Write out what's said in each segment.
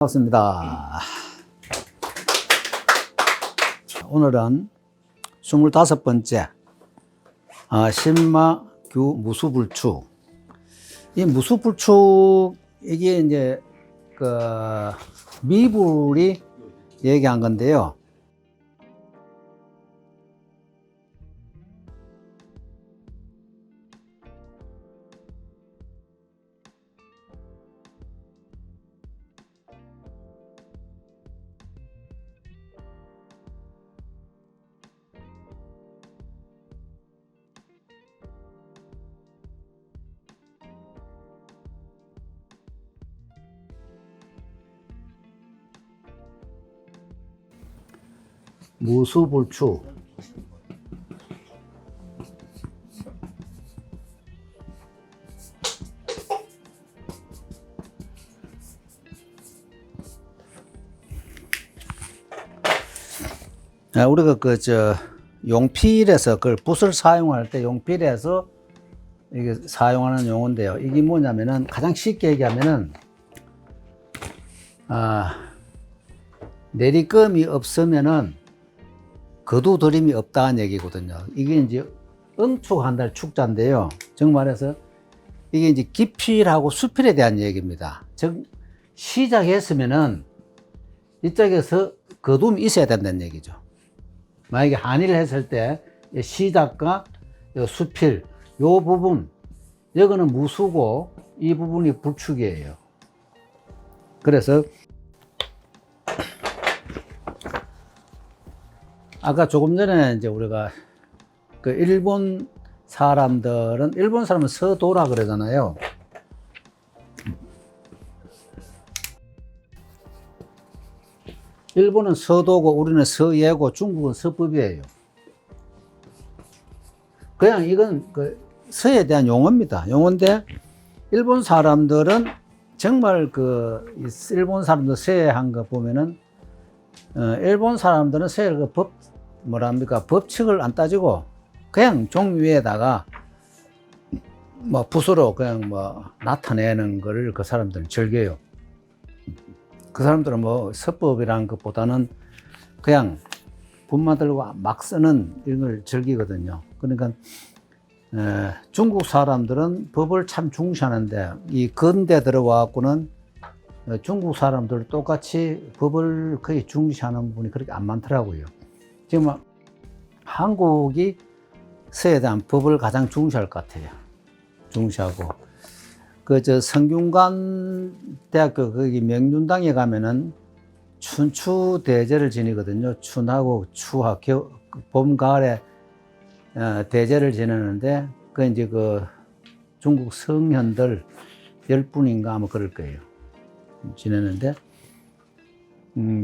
반갑습니다. 오늘은 25번째 신마규 무수불축. 이 무수불축 이게 이제 미불이 얘기한 건데요. 무수불축. 우리가 용필에서 붓을 사용할 때 용필에서 이게 사용하는 용어인데요. 이게 뭐냐면은 가장 쉽게 얘기하면은 내리검이 없으면은 거두드림이 없다는 얘기거든요. 이게 이제 응축한다는 축자인데요. 즉 말해서 이게 이제 기필하고 수필에 대한 얘기입니다. 즉 시작했으면은 이쪽에서 거둠이 있어야 된다는 얘기죠. 만약에 한의를 했을 때 시작과 수필 요 부분, 여기는 무수고 이 부분이 불축이에요. 그래서 아까 조금 전에 이제 우리가 일본 사람은 서도라 그러잖아요. 일본은 서도고 우리는 서예고 중국은 서법이에요. 그냥 이건 서에 대한 용어입니다. 용어인데 일본 사람들은 정말 일본 사람들 서예한 거 보면은 일본 사람들은 서예를 법칙을 안 따지고 그냥 종 위에다가 붓으로 그냥 나타내는 거를 그 사람들은 즐겨요. 그 사람들은 서법이라는 것보다는 그냥 붓만 들고 막 쓰는 이런 걸 즐기거든요. 그러니까 중국 사람들은 법을 참 중시하는데 이 근대 들어와갖고는 중국 사람들 똑같이 법을 거의 중시하는 분이 그렇게 안 많더라고요. 지금 한국이 서에 대한 법을 가장 중시할 것 같아요. 중시하고 성균관 대학교 거기 명륜당에 가면은 춘추대제를 지내거든요. 춘하고 추하 봄 가을에 대제를 지내는데 이제 중국 성현들 10분인가 아마 그럴 거예요. 지내는데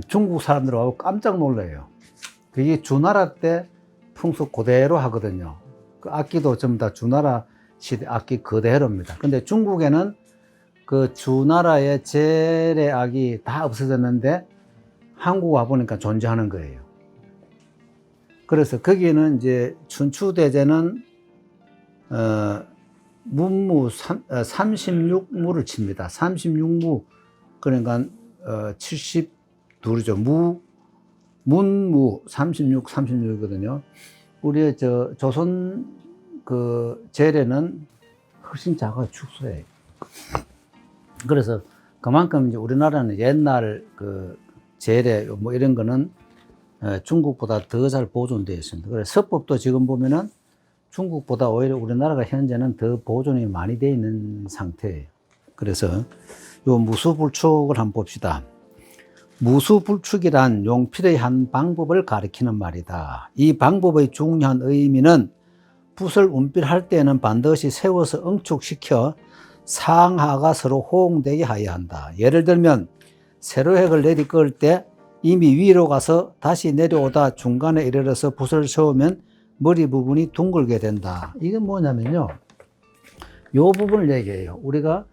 중국 사람들하고 깜짝 놀라요. 그게 주나라 때 풍속 그대로 하거든요. 그 악기도 전부 다 주나라 시대 악기 그대로입니다. 근데 중국에는 주나라의 제례 악이 다 없어졌는데 한국 와 보니까 존재하는 거예요. 그래서 거기는 이제 춘추대제는 문무 36무를 칩니다. 36무 그러니까 72이죠. 문무 36이거든요. 우리의 조선 제례는 훨씬 작아요. 축소해요. 그래서 그만큼 이제 우리나라는 옛날 제례 이런 거는 중국보다 더 잘 보존되어 있습니다. 그래서 서법도 지금 보면은 중국보다 오히려 우리나라가 현재는 더 보존이 많이 되어 있는 상태예요. 그래서 요 무수불축을 한번 봅시다. 무수불축이란 용필의 한 방법을 가리키는 말이다. 이 방법의 중요한 의미는 붓을 운필할 때는 반드시 세워서 응축시켜 상하가 서로 호응되게 하여야 한다. 예를 들면 세로획을 내리끌 때 이미 위로 가서 다시 내려오다 중간에 이르러서 붓을 세우면 머리 부분이 둥글게 된다. 이게 뭐냐면요, 요 부분을 얘기해요. 우리가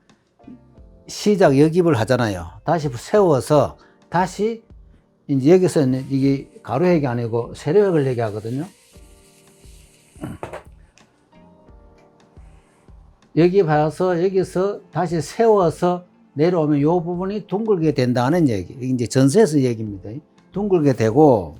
시작 여깁을 하잖아요. 다시 세워서 다시 이제 여기서는 이게 가로획이 아니고 세로획을 얘기하거든요. 여기 봐서 여기서 다시 세워서 내려오면 요 부분이 둥글게 된다는 얘기. 이제 전세에서 얘기입니다. 둥글게 되고,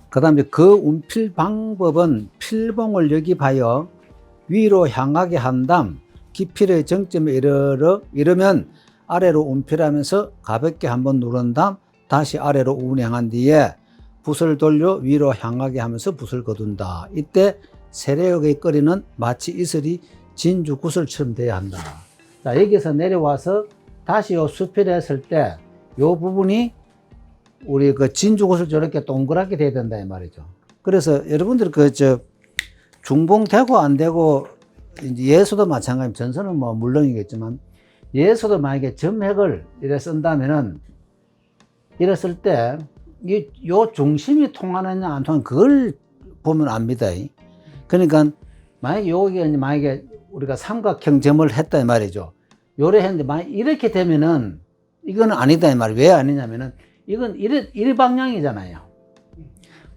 그 다음에 그 운필 방법은 필봉을 여기하여 위로 향하게 한 다음 기필의 정점에 이르면 아래로 운필하면서 가볍게 한번 누른 다음 다시 아래로 운행한 뒤에 붓을 돌려 위로 향하게 하면서 붓을 거둔다. 이때 세력의 거리는 마치 이슬이 진주 구슬처럼 돼야 한다. 자, 여기서 내려와서 다시 요 수필했을 때 요 부분이 우리 그 진주 구슬 저렇게 동그랗게 돼야 된다 이 말이죠. 그래서 여러분들 중봉 되고 안 되고 이제 예수도 마찬가지입니다. 전선은 뭐 물론이겠지만 예수도 만약에 점획을 이래 쓴다면은 이랬을 때 요 중심이 통하느냐 안 통하느냐 그걸 보면 압니다. 그러니까 만약에 우리가 삼각형 점을 했다 이 말이죠. 요래 했는데 만약 이렇게 되면은 이거는 아니다 이 말이에요. 왜 아니냐면은 이건 일 방향이잖아요.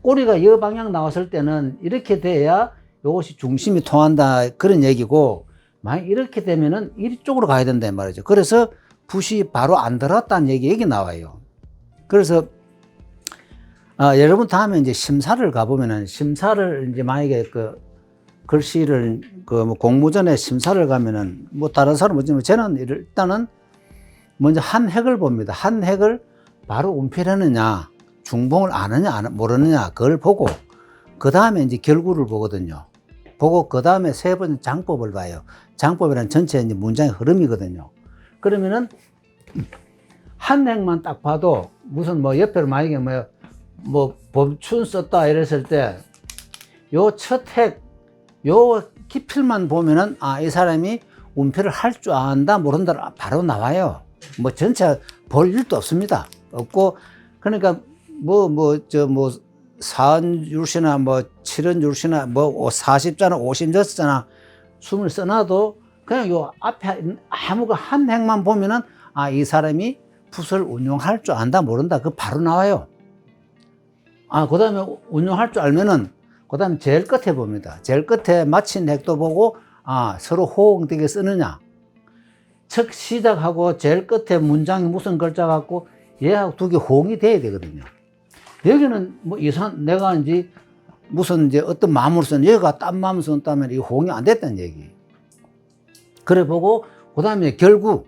꼬리가 이 방향 나왔을 때는 이렇게 돼야 이것이 중심이 통한다 그런 얘기고, 만약 이렇게 되면은 이쪽으로 가야 된다 이 말이죠. 그래서 붓이 바로 안 들었다는 얘기 나와요. 그래서 여러분 다음에 이제 심사를 가보면은 심사를 이제 만약에 그 글씨를 뭐 공모전에 심사를 가면은 뭐 다른 사람은 뭐지만 저는 일단은 먼저 한 획을 봅니다. 한 획을 바로 운필하느냐, 중봉을 아느냐, 모르느냐, 그걸 보고, 그 다음에 이제 결구를 보거든요. 보고, 그 다음에 세 번째 장법을 봐요. 장법이란 전체 이제 문장의 흐름이거든요. 그러면은, 한 획만 딱 봐도, 무슨 뭐 옆에로 만약에 뭐 범춘 썼다 이랬을 때, 요 첫 획, 요 기필만 보면은, 이 사람이 운필을 할 줄 안다, 모른다, 바로 나와요. 뭐 전체 볼 일도 없습니다. 없고, 그러니까 사은 율시나 뭐 7은 율시나 뭐 40자나 56자나 숨을 써놔도 그냥 요 앞에 아무거 한 행만 보면은 이 사람이 붓을 운용할 줄 안다 모른다 그 바로 나와요. 그 다음에 운용할 줄 알면은 그 다음에 제일 끝에 봅니다. 제일 끝에 마친 핵도 보고 서로 호응되게 쓰느냐, 첫 시작하고 제일 끝에 문장이 무슨 글자 같고 얘하고 두 개 호응이 돼야 되거든요. 여기는 뭐 내가 이제 무슨 이제 어떤 마음으로 쓴, 얘가 딴 마음으로 썼다면 이 호응이 안 됐다는 얘기. 그래 보고, 그 다음에 결구,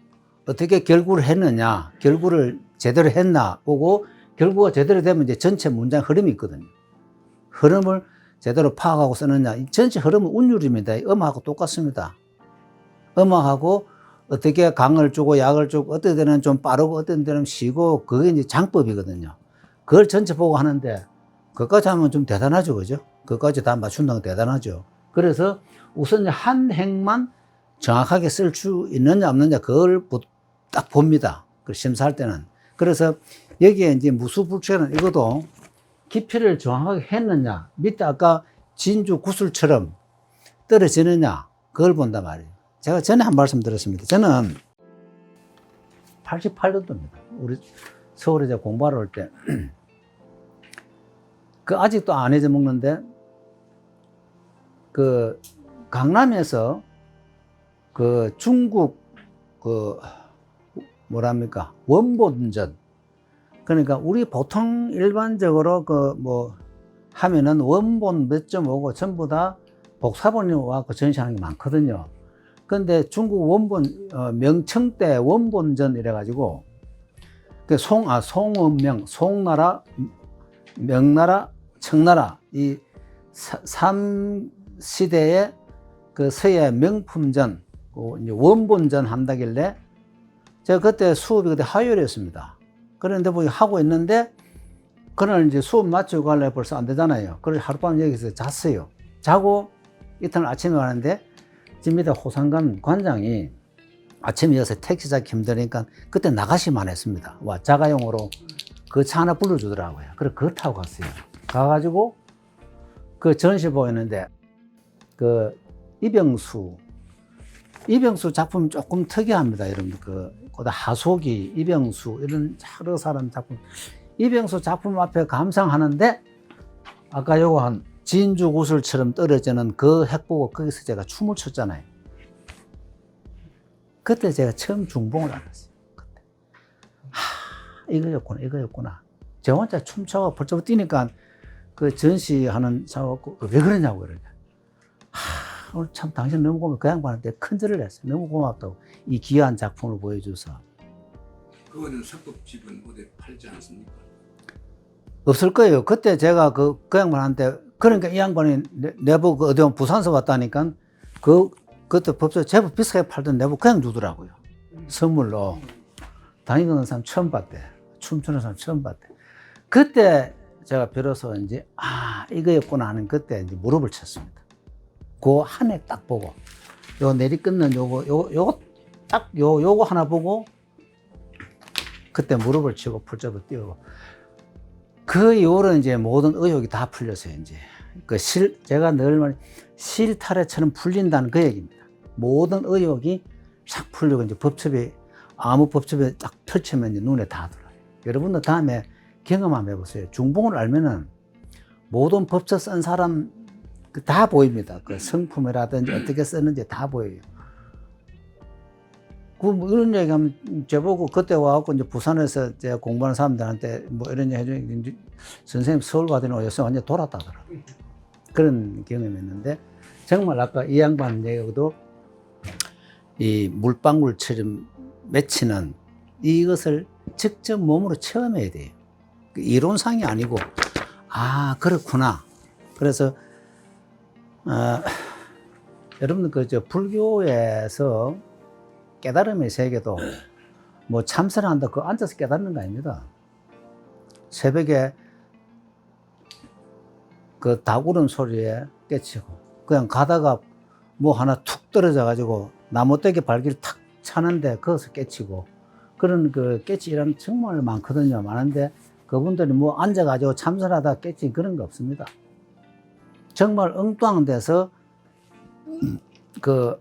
어떻게 결구를 했느냐, 결구를 제대로 했나 보고, 결구가 제대로 되면 이제 전체 문장 흐름이 있거든요. 흐름을 제대로 파악하고 쓰느냐, 이 전체 흐름은 운율입니다. 음악하고 똑같습니다. 음악하고 어떻게 강을 주고 약을 주고 어떤 데는 좀 빠르고 어떤 데는 쉬고 그게 이제 장법이거든요. 그걸 전체 보고 하는데 그것까지 하면 좀 대단하죠. 그죠? 그것까지 다 맞춘다는 건 대단하죠. 그래서 우선 한 행만 정확하게 쓸 수 있느냐 없느냐 그걸 딱 봅니다. 그 심사할 때는. 그래서 여기에 이제 무수불체는 이것도 깊이를 정확하게 했느냐, 밑에 아까 진주 구슬처럼 떨어지느냐 그걸 본단 말이에요. 제가 전에 한 말씀 드렸습니다. 저는 88년도입니다. 우리 서울에 제가 공부하러 올 때, 아직도 안 잊어먹는데, 강남에서 중국, 원본전. 그러니까 우리 보통 일반적으로 하면은 원본 몇 점 오고 전부 다 복사본이 와서 전시하는 게 많거든요. 근데 중국 원본, 명청대 원본전 이래가지고, 송은명, 송나라, 명나라, 청나라, 이 3시대의 서예 명품전, 이제 원본전 한다길래, 제가 그때 수업이 그때 화요일이었습니다. 그런데 하고 있는데, 그날 이제 수업 마치고 가려면 벌써 안 되잖아요. 그래서 하룻밤 여기서 잤어요. 자고 이튿날 아침에 가는데, 집니다 호상관 관장이 아침에 여서 택시 잡기 힘드니까 그때 나가시만 했습니다. 자가용으로 그 차 하나 불러주더라고요. 그래서 그거 타고 갔어요. 가가지고 전시 보였는데 이병수 작품이 조금 특이합니다. 여러분 하소기, 이병수 이런 여러 사람 작품, 이병수 작품 앞에 감상하는데 아까 요거 한 진주 구슬처럼 떨어지는 그 핵보고 거기서 제가 춤을 췄잖아요. 그때 제가 처음 중봉을 알았어요. 그때. 이거였구나. 저 혼자 춤춰가 벌써 뛰니까 그 전시하는 사갖고 왜 그러냐고 그러냐. 오늘 참 당신 너무 고마워. 그 양반한테 큰절을 했어요. 너무 고맙다고. 이 귀한 작품을 보여줘서. 그거는 석급집은 어디 팔지 않습니까? 없을 거예요. 그때 제가 그 양반한테, 그러니까 이 양반이 내부 어디 부산서 왔다니까 그때 법조 제법 비싸게 팔던 내부 그냥 주더라고요. 선물로. 다니는 사람 처음 봤대. 춤추는 사람 처음 봤대. 그때 제가 비로소 이제, 이거였구나 하는 그때 이제 무릎을 쳤습니다. 그 한 해 딱 보고, 요 내리끊는 요거 하나 보고, 그때 무릎을 치고 풀접을 띄우고, 그 이후로 이제 모든 의혹이 다 풀렸어요, 이제. 제가 늘 말해, 실타래처럼 풀린다는 그 얘기입니다. 모든 의혹이 싹 풀리고, 이제 아무 법첩에 딱 펼치면 이제 눈에 다 들어요. 여러분도 다음에 경험 한번 해보세요. 중봉을 알면은 모든 법첩 쓴 사람 다 보입니다. 그 성품이라든지 어떻게 썼는지 다 보여요. 뭐 이런 얘기 하면 저보고 그때 와갖고 이제 부산에서 제가 공부하는 사람들한테 뭐 이런 얘기 해주니까 선생님 서울 가더니 요새 완전 돌았다더라고요. 그런 경험이 있는데 정말 아까 이 양반 얘기도 이 물방울처럼 맺히는 이것을 직접 몸으로 체험해야 돼요. 이론상이 아니고, 그렇구나. 그래서, 여러분들 불교에서 깨달음의 세계도 뭐 참선을 한다, 그거 앉아서 깨닫는 거 아닙니다. 새벽에 그 닭울음 소리에 깨치고, 그냥 가다가 뭐 하나 툭 떨어져가지고 나무떼기 발길 탁 차는데 거기서 깨치고, 그런 그 깨치 일하는 정말 많거든요. 많은데 그분들이 뭐 앉아가지고 참선하다 깨치 그런 거 없습니다. 정말 엉뚱한 데서 그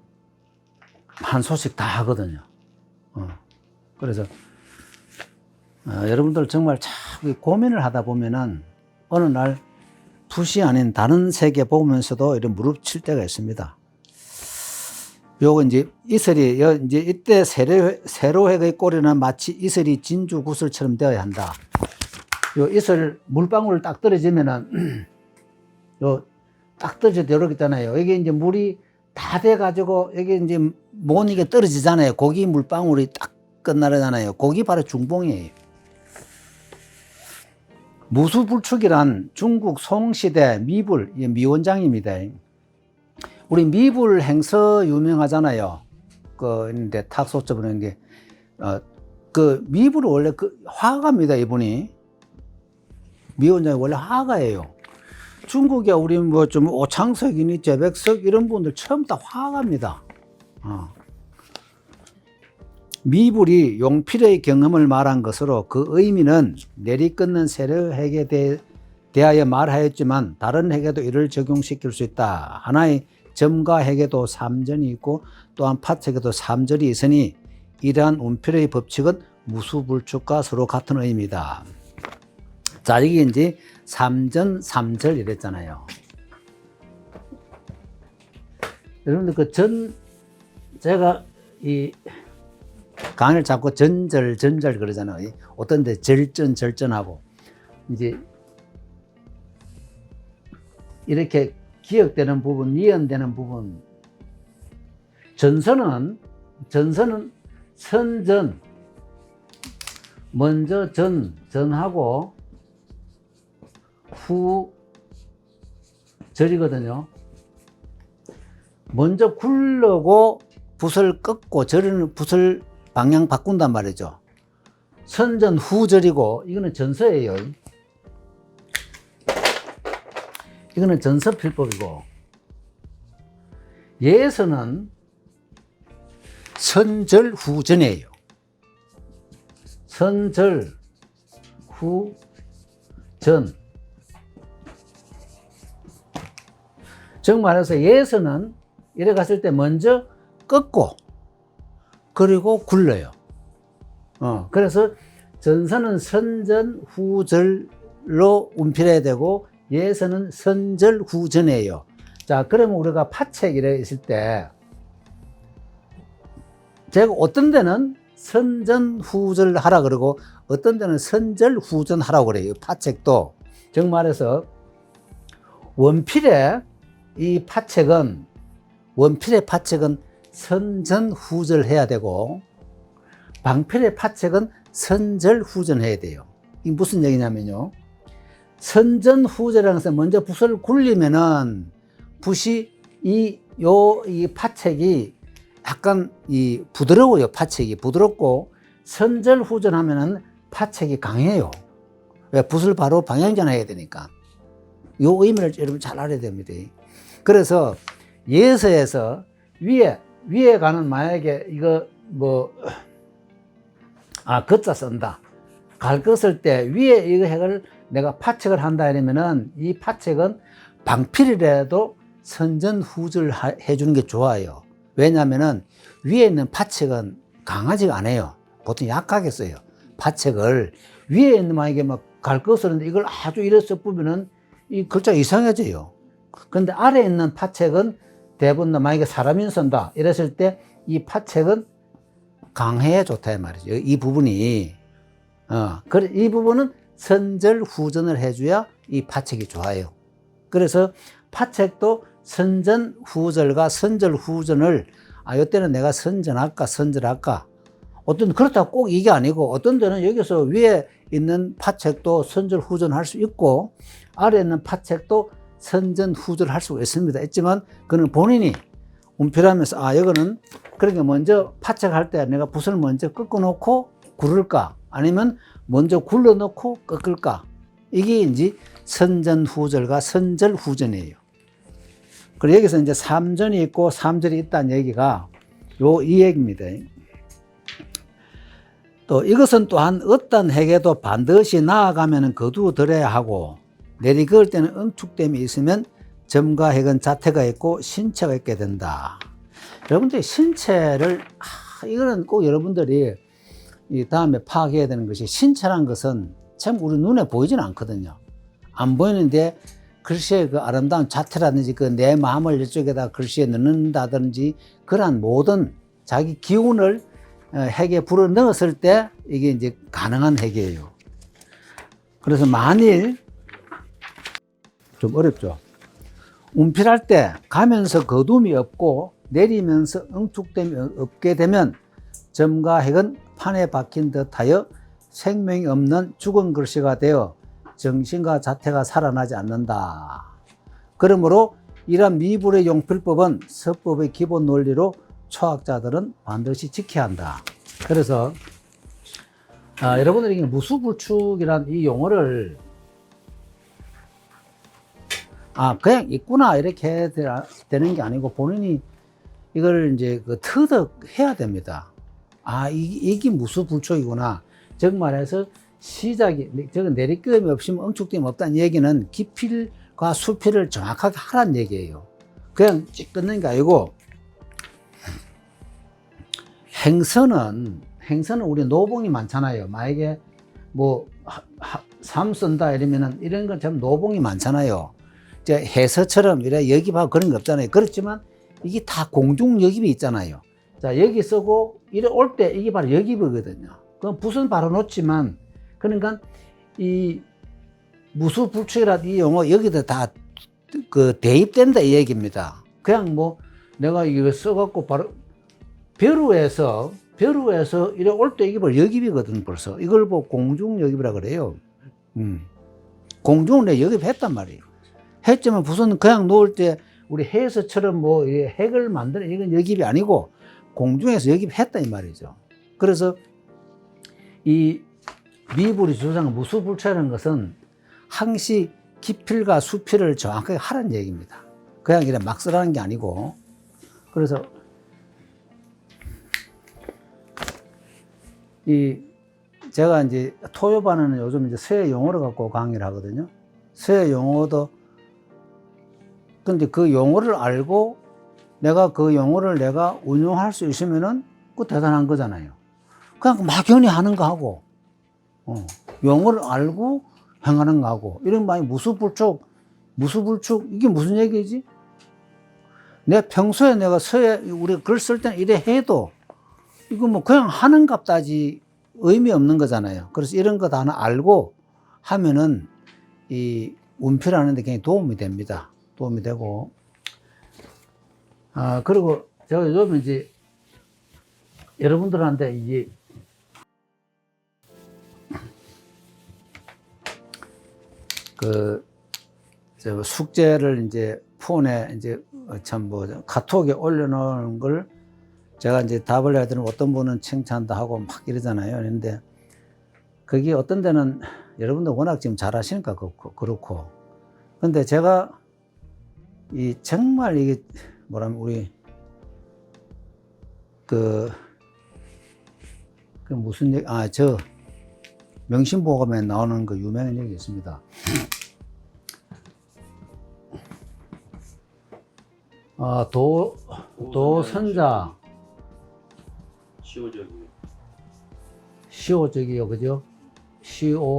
한 소식 다 하거든요. 그래서 여러분들 정말 참 고민을 하다 보면은 어느 날 붓이 아닌 다른 세계 보면서도 이런 무릎 칠 때가 있습니다. 요거 이제 이슬이 이제 이때 세로획의 꼬리는 마치 이슬이 진주 구슬처럼 되어야 한다. 요 이슬 물방울 딱 떨어지면은 요 딱 떨어질 때 이렇게 있잖아요. 여기 이제 물이 다 돼가지고 여기 이제 못 이게 떨어지잖아요. 거기 물방울이 딱 끝나잖아요. 거기 바로 중봉이에요. 무수불축이란 중국 송시대 미불, 미원장입니다. 우리 미불 행서 유명하잖아요. 근데 탁소첩 그런 게, 그 미불은 원래 그 화가입니다, 이분이. 미원장이 원래 화가예요. 중국에 우리 뭐 좀 오창석이니 재백석 이런 분들 처음 다 화가입니다. 미불이 용필의 경험을 말한 것으로 그 의미는 내리끊는 세력핵에 대하여 말하였지만 다른 핵에도 이를 적용시킬 수 있다. 하나의 점과 핵에도 삼전이 있고 또한 파책에도 삼절이 있으니 이러한 운필의 법칙은 무수불축과 서로 같은 의미다. 자, 이게 이제 삼전, 삼절 이랬잖아요. 여러분들 제가 이 강의를 잡고 전절 그러잖아요. 어떤 데 절전하고 이제 이렇게 기억되는 부분, 이연되는 부분. 전선은 선전, 먼저 전하고 후 절이거든요. 먼저 굴르고 붓을 꺾고 절은 붓을 방향 바꾼단 말이죠. 선전 후절이고 이거는 전서예요. 이거는 전서필법이고 예서는 선절 후전이에요. 선절 후전. 즉 말해서 예서는 이래 갔을 때 먼저 꺾고 그리고 굴러요. 그래서 전서는 선전 후절로 운필해야 되고 예서는 선절후전이에요. 자, 그러면 우리가 파책이라 있을 때, 제가 어떤 데는 선전후절 하라 그러고, 어떤 데는 선절후전 하라고 그래요. 파책도. 즉 말해서, 원필의 파책은 선전후절 해야 되고, 방필의 파책은 선절후전 해야 돼요. 이게 무슨 얘기냐면요. 선전후절이라는 것은 먼저 붓을 굴리면은 붓이 이 파책이 약간 부드러워요. 파책이 부드럽고, 선절후전 하면은 파책이 강해요. 왜? 붓을 바로 방향전해야 되니까. 요 의미를 여러분 잘 알아야 됩니다. 그래서 예서에서 위에 가는 만약에 이거 걷자 쓴다. 갈 것을 때 위에 이거 핵을 내가 파책을 한다 이러면은 이 파책은 방필이라도 선전후절 해주는 게 좋아요. 왜냐면은 위에 있는 파책은 강하지가 않아요. 보통 약하게 써요. 파책을 위에 있는 만약에 막 갈 것을 이걸 아주 이래서 뿌면은 이 글자가 이상해져요. 근데 아래에 있는 파책은 대부분 만약에 사람이 쓴다 이랬을 때 이 파책은 강해야 좋다 이 말이죠. 이 부분이 그래 이 부분은 선절후전을 해줘야 이 파책이 좋아요. 그래서 파책도 선전후절과 선절후전을 이때는 내가 선전할까 선절할까 어떤 그렇다고 꼭 이게 아니고 어떤 데는 여기서 위에 있는 파책도 선절후전 할 수 있고 아래에 있는 파책도 선전후절 할 수가 있습니다. 있지만 그는 본인이 운필하면서 이거는 그러니까 먼저 파책할 때 내가 붓을 먼저 꺾어 놓고 구를까 아니면 먼저 굴러 놓고 꺾을까 이게 이제 선전후절과 선절후전이에요. 그리고 여기서 이제 3전이 있고 3절이 있다는 얘기가 이 얘기입니다. 또 이것은 또한 어떤 핵에도 반드시 나아가면 거두어들어야 하고 내리걸 때는 응축됨이 있으면 점과 핵은 자태가 있고 신체가 있게 된다. 여러분들이 신체를 이거는 꼭 여러분들이 이 다음에 파악해야 되는 것이 신체란 것은 참 우리 눈에 보이지는 않거든요. 안 보이는데 글씨의 그 아름다운 자태라든지 그 내 마음을 이쪽에다 글씨에 넣는다든지 그러한 모든 자기 기운을 핵에 불어 넣었을 때 이게 이제 가능한 핵이에요. 그래서 만일 좀 어렵죠. 운필할 때 가면서 거둠이 없고 내리면서 응축됨이 없게 되면 점과 핵은 판에 박힌 듯하여 생명이 없는 죽은 글씨가 되어 정신과 자태가 살아나지 않는다. 그러므로 이러한 미불의 용필법은 서법의 기본 논리로 초학자들은 반드시 지켜야 한다. 그래서 여러분들이 무수불축이란 이 용어를 그냥 있구나 이렇게 해야 되는 게 아니고 본인이 이걸 이제 터득해야 됩니다. 이게 무수불축이구나. 즉 말해서 시작이 저건 내리낌이 없으면 응축됨이 없다는 얘기는 기필과 수필을 정확하게 하라는 얘기예요. 그냥 쭉 끊는 게 아니고 행선은 우리 노봉이 많잖아요. 만약에 삼 쓴다 이러면은 이런 건 참 노봉이 많잖아요. 이제 해서처럼 이래 여기하고 그런 거 없잖아요. 그렇지만 이게 다 공중 여깁이 있잖아요. 자, 여기 쓰고 이래 올 때 이게 바로 여깁이거든요. 그럼 붓은 바로 놓지만 그러니까 이 무수불축이라 이 용어 여기다 다 대입된다 이 얘기입니다. 그냥 내가 이거 써갖고 바로 벼루에서 이래 올 때 이게 바로 여깁이거든 벌써. 이걸 보고 공중 여깁이라 그래요. 공중을 내 여깁했단 말이에요. 했지만 붓은 그냥 놓을 때 우리 해서처럼 핵을 만드는 이건 여깁이 아니고 공중에서 여깁했다 이 말이죠. 그래서 이 미불이 주장한 무수불축이라는 것은 항시 기필과 수필을 정확하게 하라는 얘기입니다. 그냥 이래 막 쓰라는 게 아니고. 그래서 제가 이제 토요반에는 요즘 이제 서예 용어를 갖고 강의를 하거든요. 서예 용어도 근데 그 용어를 알고 내가 그 용어를 내가 운용할 수 있으면은 대단한 거잖아요. 그냥 막연히 하는 거 하고 용어를 알고 행하는 거 하고 이런 많이 무수불축 무수불축, 이게 무슨 얘기지? 내 평소에 내가 우리가 글 쓸 때는 이래 해도 이거 뭐 그냥 하는 값다지 의미 없는 거잖아요. 그래서 이런 거 다 하나 알고 하면은 이 운필하는 데 굉장히 도움이 됩니다. 도움이 되고. 그리고 제가 요즘 이제 여러분들한테 이제 저 숙제를 이제 폰에 이제 참 뭐 카톡에 올려놓은 걸 제가 이제 답을 해야 되는 어떤 분은 칭찬도 하고 막 이러잖아요. 그런데 그게 어떤 데는 여러분들 워낙 지금 잘 하시니까 그렇고. 근데 제가 정말 이게 뭐라면 우리 무슨 얘기, 저 명심보감에 나오는 그 유명한 얘기 있습니다. 도선자 시오적이요, 그죠? 시오적이요.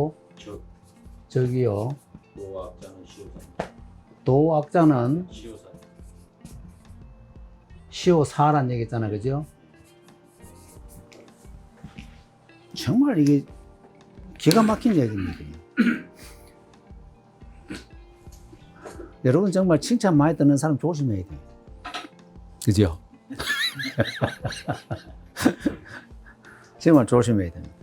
도악자는 시오사란 얘기 있잖아, 그죠? 정말 이게 기가 막힌 얘기입니다. 여러분 정말 칭찬 많이 듣는 사람 조심해야 돼. 그죠? 정말 조심해야 됩니다.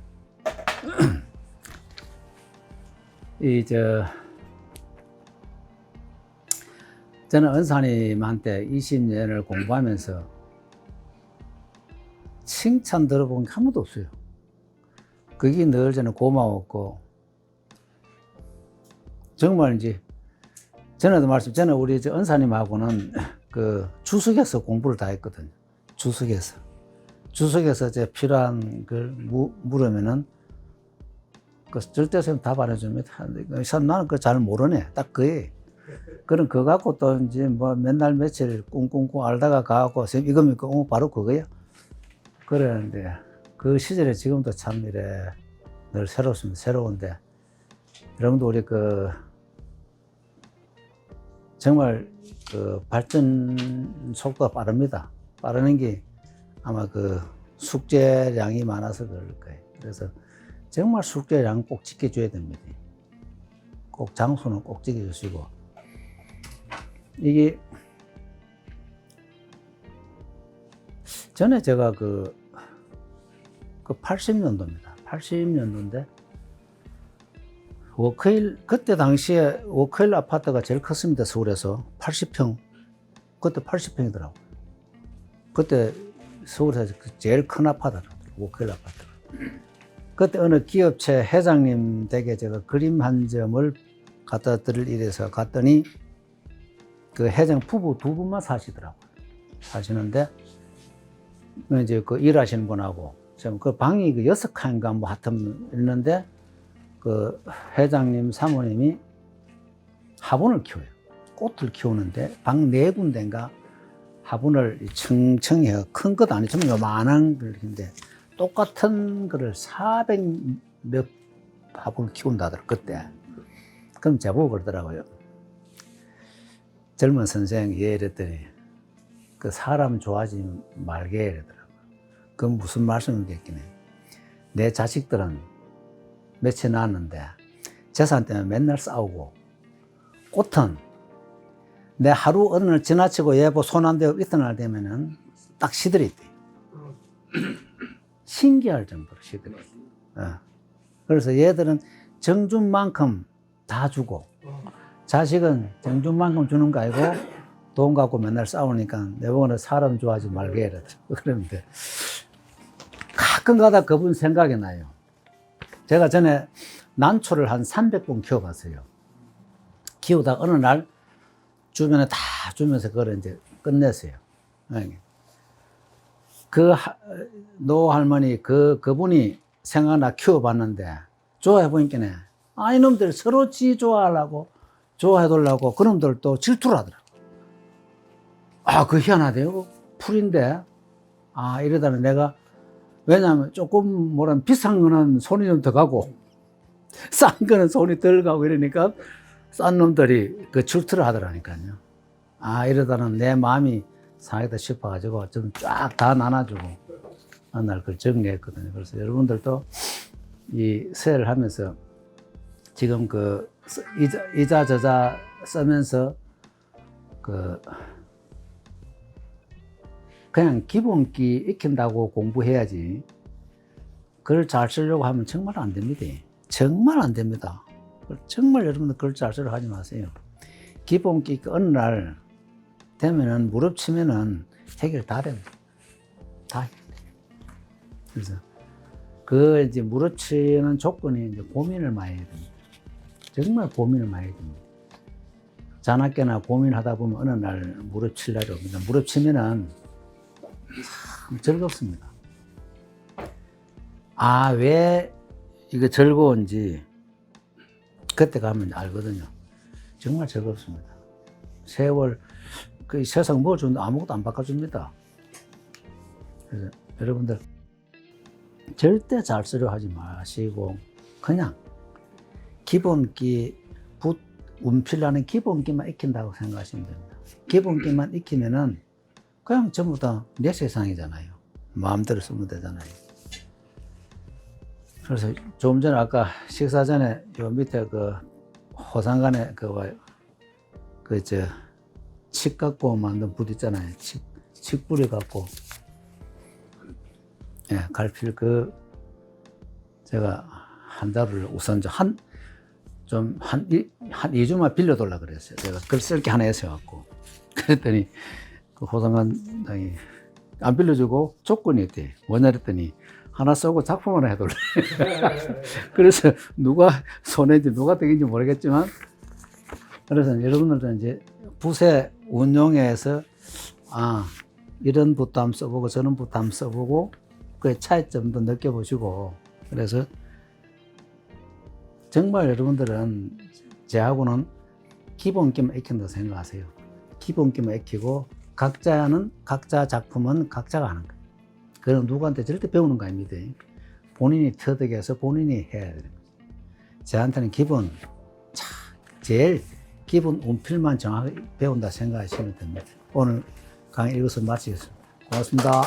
저는 은사님한테 20년을 공부하면서 칭찬 들어본 게 한 번도 없어요. 그게 늘 저는 고마웠고, 정말 이제, 저는 우리 은사님하고는 주석에서 공부를 다 했거든요. 주석에서 제 필요한 걸 물으면은, 절대 선생님 답 안 해줍니다. 나는 그거 잘 모르네. 딱 그게. 그럼 그거 갖고 또 이제 뭐 맨날 며칠 꿍꿍꿍 알다가 가고, 선생님 이겁니까? 바로 그거야. 그러는데, 그 시절에 지금도 참 이래 늘 새롭습니다. 새로운데, 여러분도 우리 정말 발전 속도가 빠릅니다. 빠르는 게 아마 숙제량이 많아서 그럴 거예요. 그래서 정말 숙제량 꼭 지켜줘야 됩니다. 꼭 장소는 꼭 지켜주시고. 이게 전에 제가 80년도입니다. 80년도인데 그때 당시에 워크힐 아파트가 제일 컸습니다. 서울에서 80평. 그때 80평이더라고요. 그때 서울에서 제일 큰 아파트더라고요. 워크힐 아파트가. 그때 어느 기업체 회장님 댁에 제가 그림 한 점을 갖다 드릴 일에서 갔더니 그 회장 부부 두 분만 사시더라고요. 사시는데 이제 일하시는 분하고 지금 그 방이 6칸인가 뭐 하여튼 있는데 그 회장님 사모님이 화분을 키워요. 꽃을 키우는데 방 4군데인가 화분을 층층해요. 큰 것 아니죠. 요만한 걸인데 똑같은 거를 400몇 화분을 키운다더라고요. 그때. 그럼 제보고 그러더라고요. 젊은 선생, 이랬더니 그 사람 좋아하지 말게 이러더라고요. 그건 무슨 말씀이겠긴 해. 내 자식들은 며칠 낳았는데 재산 때문에 맨날 싸우고, 꽃은 내 하루 어느 날 지나치고 얘 손 안 대고 이튿날 되면은 딱 시들이 있대. 신기할 정도로 시들이. 그래서 얘들은 정준 만큼 다 주고, 자식은 정준 만큼 주는 거 아니고 돈 갖고 맨날 싸우니까 내보고는 사람 좋아하지 말게 이러더라고요. 그런데 가끔 가다 그분 생각이 나요. 제가 전에 난초를 한 300분 키워봤어요. 키우다가 어느 날 주변에 다 주면서 그걸 이제 끝냈어요. 노 할머니 그분이 생각나 키워봤는데 좋아해보니까 이놈들 서로 좋아하려고 좋아해달라고 그놈들 또 질투를 하더라고. 그 희한하대요. 풀인데. 이러다는 내가, 왜냐하면 조금 비싼 거는 손이 좀 더 가고 싼 거는 손이 덜 가고 이러니까 싼 놈들이 그 출투를 하더라니까요. 아, 이러다는 내 마음이 상하겠다 싶어가지고 좀 쫙 다 나눠주고 어느 날 그걸 정리했거든요. 그래서 여러분들도 이 세를 하면서 지금 그 이자 저자 쓰면서 그 그냥 기본기 익힌다고 공부해야지 글을 잘 쓰려고 하면 정말 안 됩니다. 정말 안 됩니다. 정말 여러분들 글 잘 쓰려고 하지 마세요. 기본기 어느 날 되면은 무릎 치면은 해결 다 됩니다. 다 해결 돼요. 그래서 그 이제 무릎 치는 조건이 이제 고민을 많이 해야 됩니다. 정말 고민을 많이 해야 됩니다. 자나깨나 고민하다 보면 어느 날 무릎 칠 날이 옵니다. 무릎 치면은 참 즐겁습니다. 아, 왜 이거 즐거운지 그때 가면 알거든요. 정말 즐겁습니다. 세월, 그 세상 뭐 준다 아무것도 안 바꿔줍니다. 그래서 여러분들 절대 잘 쓰려 하지 마시고 그냥 기본기, 붓, 운필라는 기본기만 익힌다고 생각하시면 됩니다. 기본기만 익히면은 그냥 전부 다 내 세상이잖아요. 마음대로 쓰면 되잖아요. 그래서 조금 전에 아까 식사 전에 요 밑에 그 호상간에 칡 갖고 만든 붓 있잖아요. 칡뿌리 갖고 예, 갈필 제가 한 달을 우선 한 2주만 빌려달라 그랬어요. 제가 글 쓸 게 하나 있어갖고. 그랬더니 그 호상관 당이 안 빌려주고 조건이 있대. 뭐냐 그랬더니 하나 쓰고 작품 하나 해달래. 그래서 누가 손해인지 누가 덕인지 모르겠지만 그래서 여러분들도 이제 붓의 운용에서 이런 붓도 한번 써보고 저런 붓도 한번 써보고 그 차이점도 느껴보시고 그래서 정말 여러분들은 제하고는 기본기만 익힌다고 생각하세요. 기본기만 익히고 각자 작품은 각자가 하는 거예요. 그건 누구한테 절대 배우는 거 아닙니다. 본인이 터득해서 본인이 해야 되는 거죠. 저한테는 제일 기본 운필만 정확하게 배운다 생각하시면 됩니다. 오늘 강의 이것을 마치겠습니다. 고맙습니다.